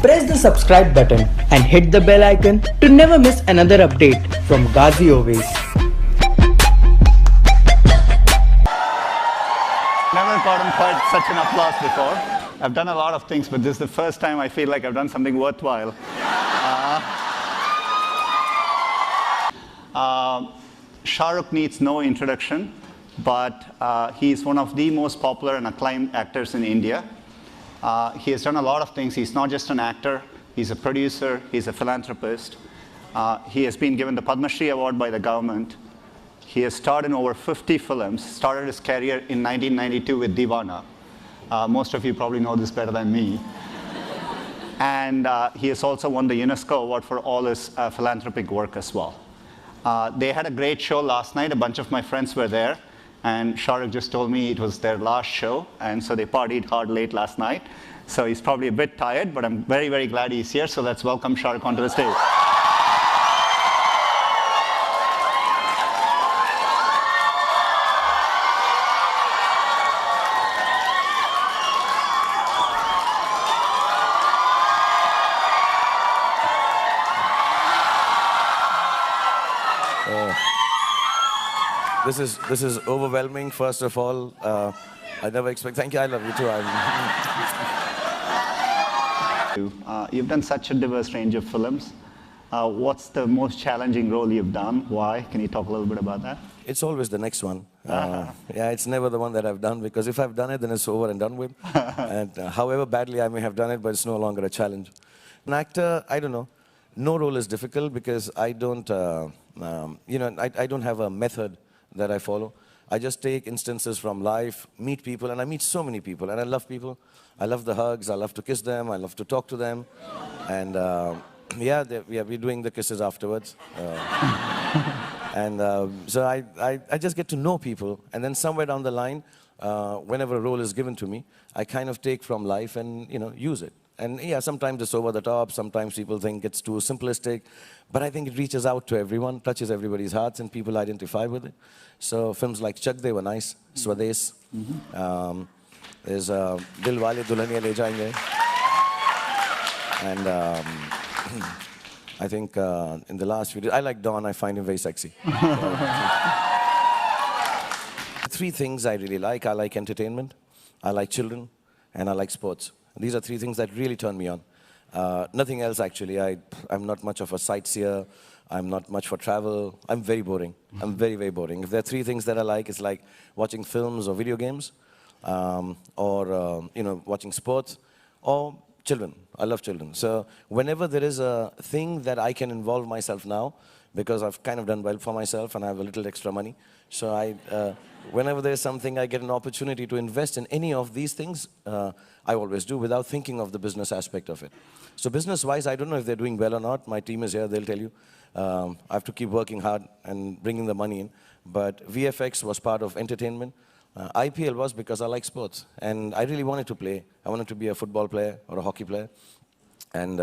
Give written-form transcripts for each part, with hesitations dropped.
Press the subscribe button and hit the bell icon to never miss another update from Ghazi Always. Never gotten quite such an applause before. I've done a lot of things, but this is the first time I feel like I've done something worthwhile. Shahrukh needs no introduction, but he's one of the most popular and acclaimed actors in India. He has done a lot of things. He's not just an actor, he's a producer, he's a philanthropist. He has been given the Padma Shri Award by the government. He has starred in over 50 films, started his career in 1992 with Deewana. Most of you probably know this better than me. And he has also won the UNESCO Award for all his philanthropic work as well. They had a great show last night. A bunch of my friends were there. And Shahrukh just told me it was their last show, and so they partied hard late last night. So he's probably a bit tired, but I'm very, very glad he's here. So let's welcome Shahrukh onto the stage. This is overwhelming. First of all, I never expect. Thank you. I love you too. You've done such a diverse range of films. What's the most challenging role you've done? Why? Can you talk a little bit about that? It's always the next one. Yeah, it's never the one that I've done, because if I've done it, then it's over and done with. And however badly I may have done it, but it's no longer a challenge. An actor, I don't know. No role is difficult because I don't, I don't have a method that I follow. I just take instances from life, meet people, and I meet so many people, and I love people. I love the hugs, I love to kiss them, I love to talk to them, and we're doing the kisses afterwards. So I just get to know people, and then somewhere down the line, whenever a role is given to me, I kind of take from life and use it. And yeah, sometimes it's over the top, sometimes people think it's too simplistic, but I think it reaches out to everyone, touches everybody's hearts, and people identify with it. So films like Chak De were nice, Swades, there's Dil Wale Dulhaniya Le Jayenge, and I think in the last few days, I like Don, I find him very sexy. Three things I really like. I like entertainment, I like children, and I like sports. These are three things that really turn me on. Nothing else, actually. I'm not much of a sightseer. I'm not much for travel. I'm very boring. I'm very, very boring. If there are three things that I like, it's like watching films or video games, or watching sports, or children. I love children. So whenever there is a thing that I can involve myself now, because I've kind of done well for myself and I have a little extra money, so whenever there's something I get an opportunity to invest in any of these things, I always do without thinking of the business aspect of it. So business-wise, I don't know if they're doing well or not. My team is here, they'll tell you. I have to keep working hard and bringing the money in. But VFX was part of entertainment. IPL was because I like sports. And I really wanted to play. I wanted to be a football player or a hockey player. And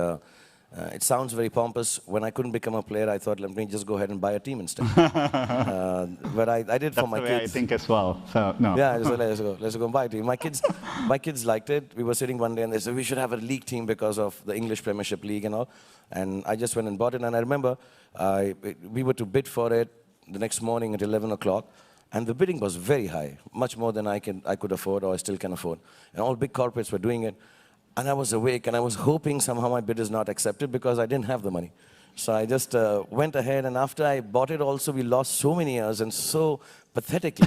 it sounds very pompous. When I couldn't become a player, I thought, let me just go ahead and buy a team instead. But I did for my kids. That's the way I think as well. So no. Yeah, I just said, let's go and buy a team. My kids liked it. We were sitting one day and they said, we should have a league team because of the English Premiership League and all. And I just went and bought it. And I remember we were to bid for it the next morning at 11 o'clock. And the bidding was very high, much more than I could afford or I still can afford. And all big corporates were doing it. And I was awake, and I was hoping somehow my bid is not accepted because I didn't have the money. So I just went ahead, and after I bought it also, we lost so many years and so pathetically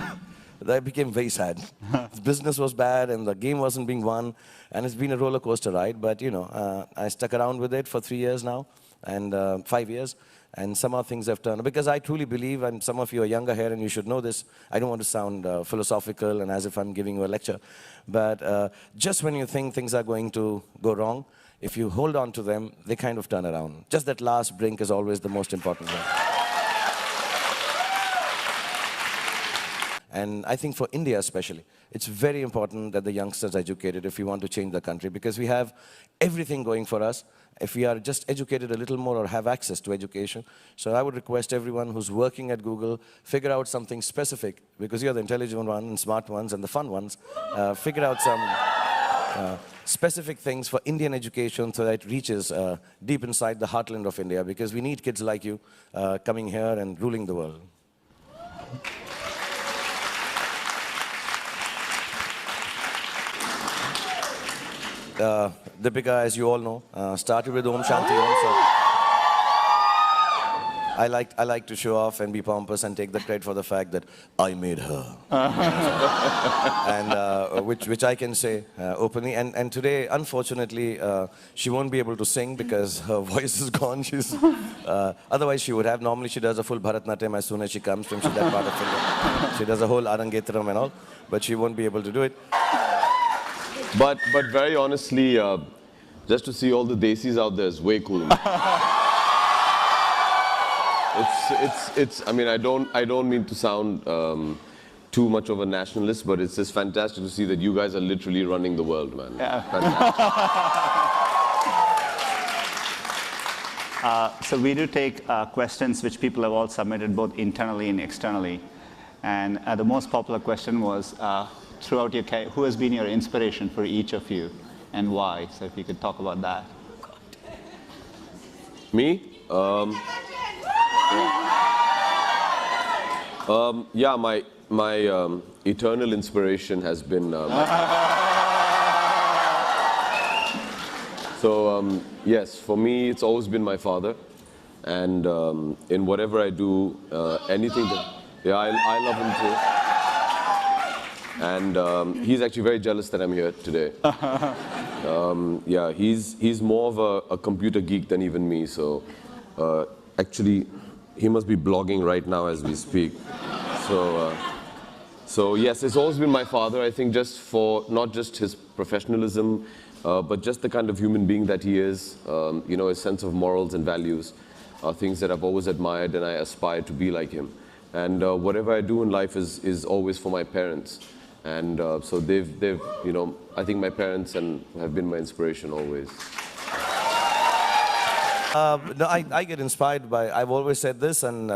that I became very sad. The business was bad, and the game wasn't being won, and it's been a roller coaster ride. But, I stuck around with it for 3 years now, and 5 years. And somehow things have turned. Because I truly believe, and some of you are younger here and you should know this, I don't want to sound philosophical and as if I'm giving you a lecture, but just when you think things are going to go wrong, if you hold on to them, they kind of turn around. Just that last brink is always the most important one. And I think for India especially, it's very important that the youngsters are educated if we want to change the country, because we have everything going for us. If we are just educated a little more or have access to education. So I would request everyone who's working at Google, figure out something specific, because you're the intelligent ones and smart ones and the fun ones. Figure out some specific things for Indian education so that it reaches deep inside the heartland of India, because we need kids like you coming here and ruling the world. Deepika, as you all know, started with Om Shanti Om. So I like to show off and be pompous and take the credit for the fact that I made her, and which I can say openly. And today, unfortunately, she won't be able to sing because her voice is gone. She's otherwise she would have. Normally she does a full Bharatnatyam as soon as she comes from that part of India. She does a whole Arangetram and all, but she won't be able to do it. But very honestly, just to see all the desis out there is way cool. I mean, I don't mean to sound too much of a nationalist, but it's just fantastic to see that you guys are literally running the world, man. Yeah. So we do take questions which people have all submitted both internally and externally. And the most popular question was, throughout your career, who has been your inspiration for each of you and why? So if you could talk about that. Me? Yeah, my eternal inspiration has been. Yes, for me, it's always been my father, and in whatever I do, anything that, yeah, I love him too. And he's actually very jealous that I'm here today. Yeah, he's more of a computer geek than even me. So actually, he must be blogging right now as we speak. So yes, it's always been my father. I think just for not just his professionalism, but just the kind of human being that he is. You know, his sense of morals and values are things that I've always admired, and I aspire to be like him. And whatever I do in life is always for my parents. And so they've, you know, I think my parents have been my inspiration always. No, I get inspired by, I've always said this, and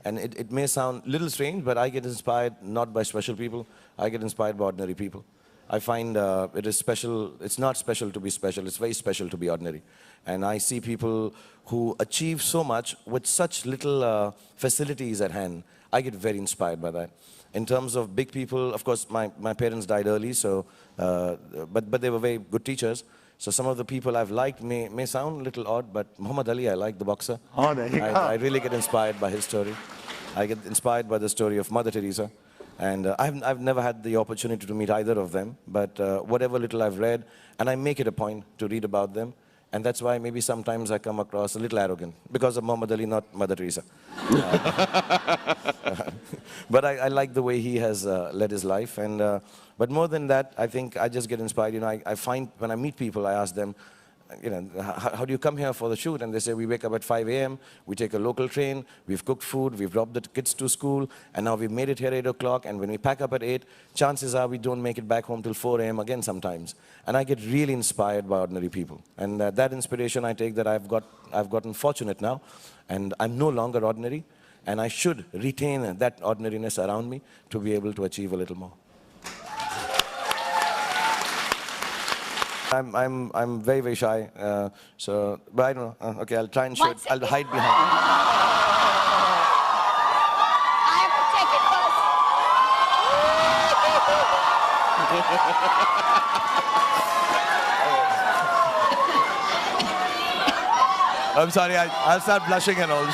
it may sound a little strange, but I get inspired not by special people. I get inspired by ordinary people. I find it is special, it's not special to be special, it's very special to be ordinary. And I see people who achieve so much with such little facilities at hand. I get very inspired by that. In terms of big people, of course, my parents died early, so, but they were very good teachers. So some of the people I've liked may sound a little odd, but Muhammad Ali, I like, the boxer. Oh, there you go. I really get inspired by his story. I get inspired by the story of Mother Teresa. And I've never had the opportunity to meet either of them, but whatever little I've read, and I make it a point to read about them. And that's why maybe sometimes I come across a little arrogant, because of Muhammad Ali, not Mother Teresa. But I like the way he has led his life. And but more than that, I think I just get inspired. You know, I find when I meet people, I ask them, you know, how do you come here for the shoot? And they say, we wake up at 5 a.m., we take a local train, we've cooked food, we've dropped the kids to school, and now we've made it here at 8 o'clock, and when we pack up at 8, chances are we don't make it back home till 4 a.m. again sometimes. And I get really inspired by ordinary people. And that inspiration I take, that I've gotten fortunate now, and I'm no longer ordinary, and I should retain that ordinariness around me to be able to achieve a little more. I'm very, very shy, so, but I don't know. Okay, I'll try and show it. I'll hide behind it. I have to take it first. I'm sorry, I'll start blushing and all.